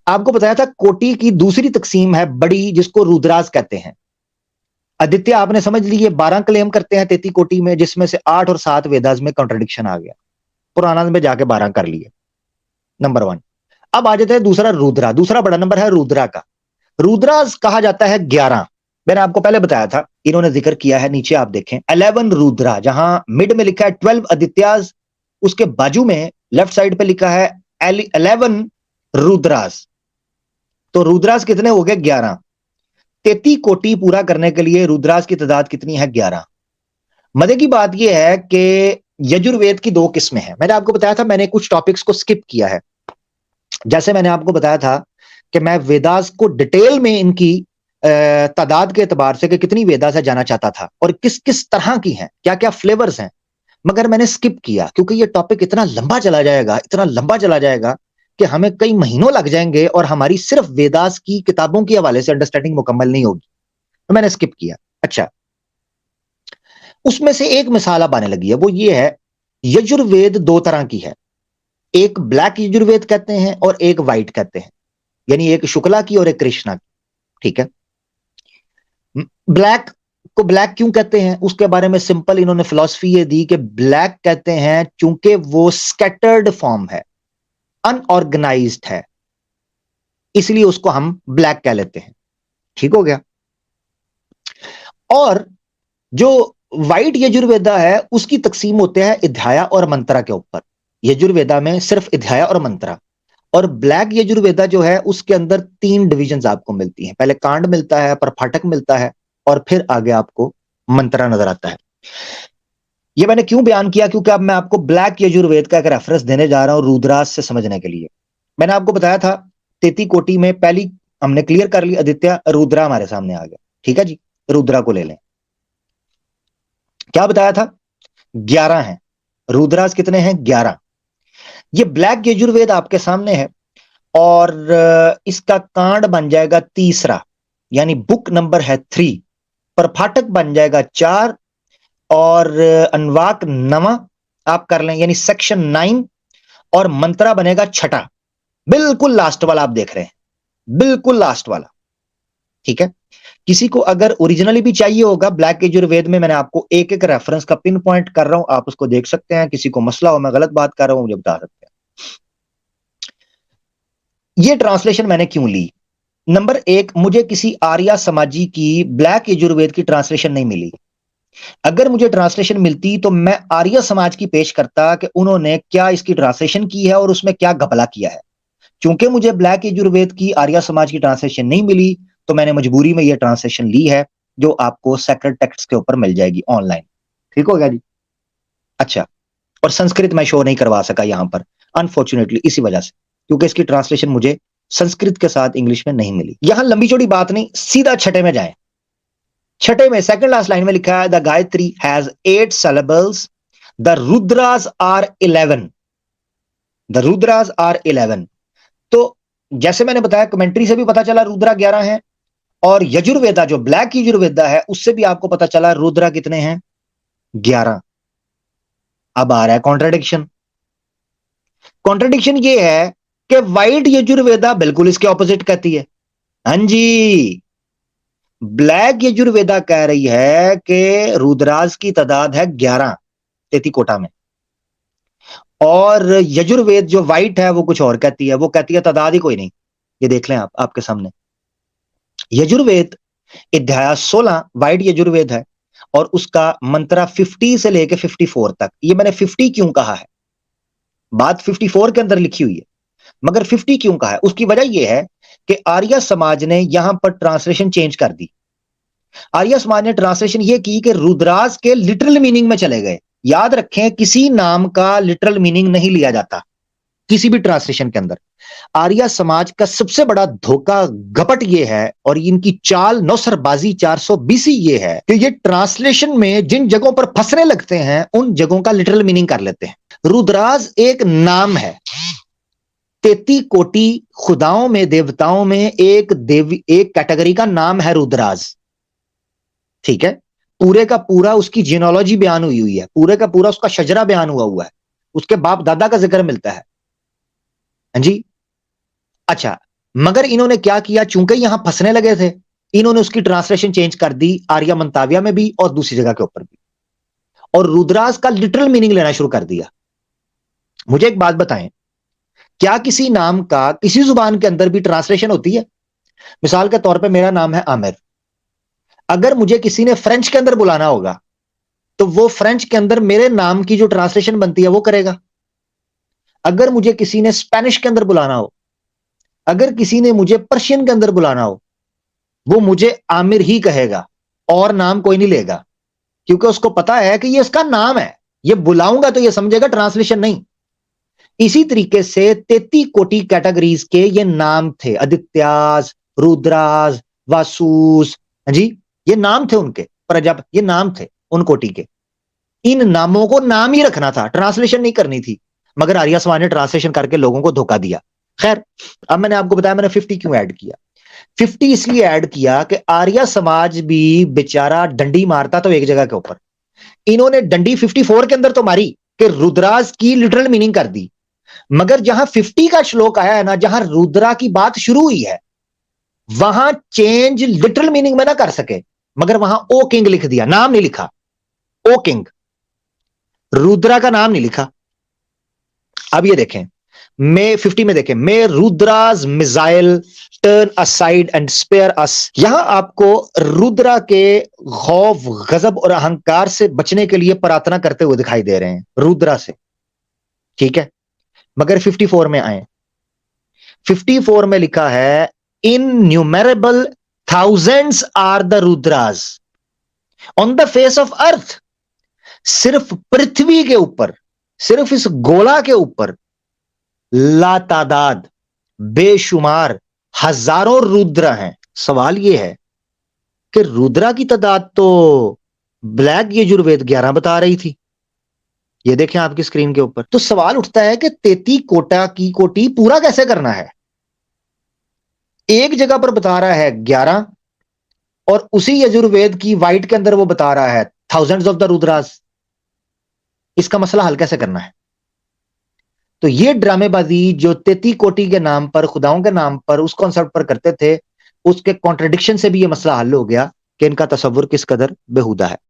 आपको बताया था कोटि की दूसरी तकसीम है बड़ी, जिसको रुद्राज कहते हैं। आदित्य आपने समझ ली, ये 12 क्लेम करते हैं 33 कोटि में, जिसमें से 8 और 7 वेदास में कॉन्ट्रडिक्शन आ गया, पुराना में जाके 12 कर लिए। नंबर 1। अब आ जाते हैं दूसरा रुद्रा, दूसरा बड़ा नंबर है रुद्रा का। रुद्राज कहा जाता है 11। मैंने आपको पहले बताया था, इन्होंने जिक्र किया है, नीचे आप देखें 11 रुद्रा, जहां मिड में लिखा है 12 आदित्याज, उसके बाजू में लेफ्ट साइड पे लिखा है 11 रुद्रास। तो रुद्रास कितने हो गए? 11। 33 कोटि पूरा करने के लिए रुद्रास की तादाद कितनी है? 11। मजे की बात यह है कि यजुर्वेद की 2 किस्में हैं। मैंने आपको बताया था, मैंने कुछ टॉपिक्स को स्किप किया है। जैसे मैंने आपको बताया था कि मैं वेदास को डिटेल में इनकी तादाद के एतबार से कि कितनी वेदास है जाना चाहता था, और किस किस तरह की हैं, क्या क्या फ्लेवर्स हैं, मगर मैंने स्किप किया क्योंकि ये टॉपिक इतना लंबा चला जाएगा, इतना लंबा चला जाएगा कि हमें कई महीनों लग जाएंगे और हमारी सिर्फ वेदास की किताबों के हवाले से अंडरस्टैंडिंग मुकम्मल नहीं होगी, तो मैंने स्किप किया। अच्छा, उसमें से एक मिसाल अब आने लगी है, वो ये है, यजुर्वेद 2 तरह की है। एक ब्लैक यजुर्वेद कहते हैं और एक व्हाइट कहते हैं, यानी एक शुक्ला की और एक कृष्णा की। ठीक है, ब्लैक को ब्लैक क्यों कहते हैं उसके बारे में सिंपल इन्होंने फिलॉसफी ये दी कि ब्लैक कहते हैं चूंकि वो स्कैटर्ड फॉर्म है, अनऑर्गेनाइज्ड है, इसलिए उसको हम ब्लैक कह लेते हैं। ठीक हो गया। और जो व्हाइट यजुर्वेदा है उसकी तकसीम होते हैं अध्याय और मंत्रा के ऊपर। यजुर्वेदा में सिर्फ अध्याय और मंत्रा। और ब्लैक यजुर्वेदा जो है उसके अंदर 3 डिविजन्स आपको मिलती हैं। पहले कांड मिलता है, प्रपाठक मिलता है, और फिर आगे आपको मंत्रा नजर आता है। ये मैंने क्यों बयान किया? क्योंकि अब मैं आपको ब्लैक यजुर्वेद का एक रेफरेंस देने जा रहा हूं रुद्रास से समझने के लिए। मैंने आपको बताया था 33 कोटि में पहली हमने क्लियर कर ली, आदित्य, रुद्रा हमारे सामने आ गया। ठीक है जी, रुद्रा को ले लें। क्या बताया था? 11 है। रुद्रास कितने हैं? 11। ये ब्लैक यजुर्वेद आपके सामने है और इसका कांड बन जाएगा 3, यानी बुक नंबर है 3। प्रपाठक बन जाएगा 4 और अनवाक 9 आप कर लें, यानी सेक्शन 9, और मंत्रा बनेगा 6, बिल्कुल लास्ट वाला आप देख रहे हैं, बिल्कुल लास्ट वाला। ठीक है, किसी को अगर ओरिजिनली भी चाहिए होगा ब्लैक यजुर्वेद में, मैंने आपको एक एक रेफरेंस का पिन पॉइंट कर रहा हूं, आप उसको देख सकते हैं। किसी को मसला हो, मैं गलत बात कर रहा हूं, मुझे बता सकते हैं। ये ट्रांसलेशन मैंने क्यों ली? नंबर 1, मुझे किसी आर्या समाजी की ब्लैक यजुर्वेद की ट्रांसलेशन नहीं मिली। अगर मुझे ट्रांसलेशन मिलती तो मैं आर्य समाज की पेश करता कि उन्होंने क्या इसकी ट्रांसलेशन की है और उसमें क्या घपला किया है। चूंकि मुझे ब्लैक यजुर्वेद की आर्य समाज की ट्रांसलेशन नहीं मिली, तो मैंने मजबूरी में यह ट्रांसलेशन ली है, जो आपको सेक्रेड टेक्स्ट के ऊपर मिल जाएगी ऑनलाइन। ठीक हो गया जी? अच्छा, और संस्कृत मैं शो नहीं करवा सका यहां पर, अनफॉर्चुनेटली, इसी वजह से, क्योंकि इसकी ट्रांसलेशन मुझे संस्कृत के साथ इंग्लिश में नहीं मिली। यहां लंबी चौड़ी बात नहीं, सीधा छठे में जाए। छठे में सेकंड लास्ट लाइन में लिखा है the Gayatri has 8 syllables, the Rudras are 11। The Rudras are 11। तो जैसे मैंने बताया, कमेंट्री से भी पता चला रुद्रा 11 है, और यजुर्वेदा जो ब्लैक यजुर्वेदा है उससे भी आपको पता चला रुद्रा कितने हैं? 11। अब आ रहा है कॉन्ट्रडिक्शन। कॉन्ट्रडिक्शन ये है कि व्हाइट यजुर्वेदा बिल्कुल इसके ऑपोजिट कहती है। हाँ जी, ब्लैक यजुर्वेदा कह रही है कि रुद्रास की तादाद है 11 33 कोटा में, और यजुर्वेद जो व्हाइट है वो कुछ और कहती है, वो कहती है तादाद ही कोई नहीं। ये देख लें आप, आपके सामने यजुर्वेद अध्याय 16 व्हाइट यजुर्वेद है, और उसका मंत्रा 50 से लेके 54 तक। ये मैंने 50 क्यों कहा है, बात 54 के अंदर लिखी हुई है, मगर 50 क्यों कहा है उसकी वजह यह है कि आर्य समाज ने यहां पर ट्रांसलेशन चेंज कर दी। आर्य समाज ने ट्रांसलेशन ये की कि रुद्रास के लिटरल मीनिंग में चले गए। याद रखें, किसी नाम का लिटरल मीनिंग नहीं लिया जाता किसी भी ट्रांसलेशन के अंदर। आर्य समाज का सबसे बड़ा धोखा गपट ये है, और इनकी चाल नौसरबाजी 420 ये है कि ये ट्रांसलेशन में जिन जगहों पर फंसने लगते हैं उन जगहों का लिटरल मीनिंग कर लेते हैं। रुद्रास एक नाम है। 33 कोटि खुदाओं में, देवताओं में एक देवी, एक कैटेगरी का नाम है रुद्रास। ठीक है, पूरे का पूरा उसकी जीनोलॉजी बयान हुई हुई है, पूरे का पूरा उसका शजरा बयान हुआ है, उसके बाप दादा का जिक्र मिलता है। हाँ जी। अच्छा, मगर इन्होंने क्या किया, चूंकि यहां फंसने लगे थे, इन्होंने उसकी ट्रांसलेशन चेंज कर दी आर्या मंताव्या में भी और दूसरी जगह के ऊपर भी, और रुद्राज का लिटरल मीनिंग लेना शुरू कर दिया। मुझे एक बात बताएं, क्या किसी नाम का किसी जुबान के अंदर भी ट्रांसलेशन होती है? मिसाल के तौर पे मेरा नाम है आमिर, अगर मुझे किसी ने फ्रेंच के अंदर बुलाना होगा तो वो फ्रेंच के अंदर मेरे नाम की जो ट्रांसलेशन बनती है वो करेगा। अगर मुझे किसी ने स्पेनिश के अंदर बुलाना हो, अगर किसी ने मुझे पर्शियन के अंदर बुलाना हो, वो मुझे आमिर ही कहेगा और नाम कोई नहीं लेगा, क्योंकि उसको पता है कि ये इसका नाम है, ये बुलाऊंगा तो ये समझेगा, ट्रांसलेशन नहीं। इसी तरीके से 33 कोटि कैटेगरीज के ये नाम थे, आदित्याज, रुद्राज, वासुस, जी ये नाम थे उनके, प्रजाप, ये नाम थे उन कोटि के। इन नामों को नाम ही रखना था, ट्रांसलेशन नहीं करनी थी, मगर आर्य समाज ने ट्रांसलेशन करके लोगों को धोखा दिया। खैर, अब मैंने आपको बताया मैंने 50 क्यों ऐड किया। 50 इसलिए ऐड किया कि आर्य समाज भी बेचारा डंडी मारता तो एक जगह के ऊपर, इन्होंने डंडी 54 के अंदर तो मारी कि रुद्राज की लिटरल मीनिंग कर दी, मगर जहां 50 का श्लोक आया है ना, जहां रुद्रा की बात शुरू हुई है, वहां चेंज लिटरल मीनिंग में ना कर सके, मगर वहां ओ किंग लिख दिया, नाम नहीं लिखा, ओ किंग, रुद्रा का नाम नहीं लिखा। अब ये देखें, मे 50 में देखें, may Rudra's missile turn aside and spare us. यहां आपको रुद्रा के खौफ, गजब और अहंकार से बचने के लिए प्रार्थना करते हुए दिखाई दे रहे हैं, रुद्रा से, ठीक है। मगर 54 में आए, 54 में लिखा है innumerable thousands are the Rudras on the face of earth. सिर्फ पृथ्वी के ऊपर, सिर्फ इस गोला के ऊपर लातादाद, बेशुमार, हजारों रुद्र हैं। सवाल यह है कि रुद्रा की तादाद तो ब्लैक यजुर्वेद 11 बता रही थी, ये देखें आपकी स्क्रीन के ऊपर। तो सवाल उठता है कि 33 कोटा की कोटि पूरा कैसे करना है? एक जगह पर बता रहा है 11 और उसी यजुर्वेद की वाइट के अंदर वो बता रहा है थाउजेंड्स ऑफ द रुद्रास। इसका मसला हल कैसे करना है? तो ये ड्रामेबाजी जो 33 कोटि के नाम पर, खुदाओं के नाम पर, उस कॉन्सेप्ट पर करते थे, उसके कॉन्ट्रडिक्शन से भी ये मसला हल हो गया कि इनका तसव्वुर किस कदर बेहुदा है।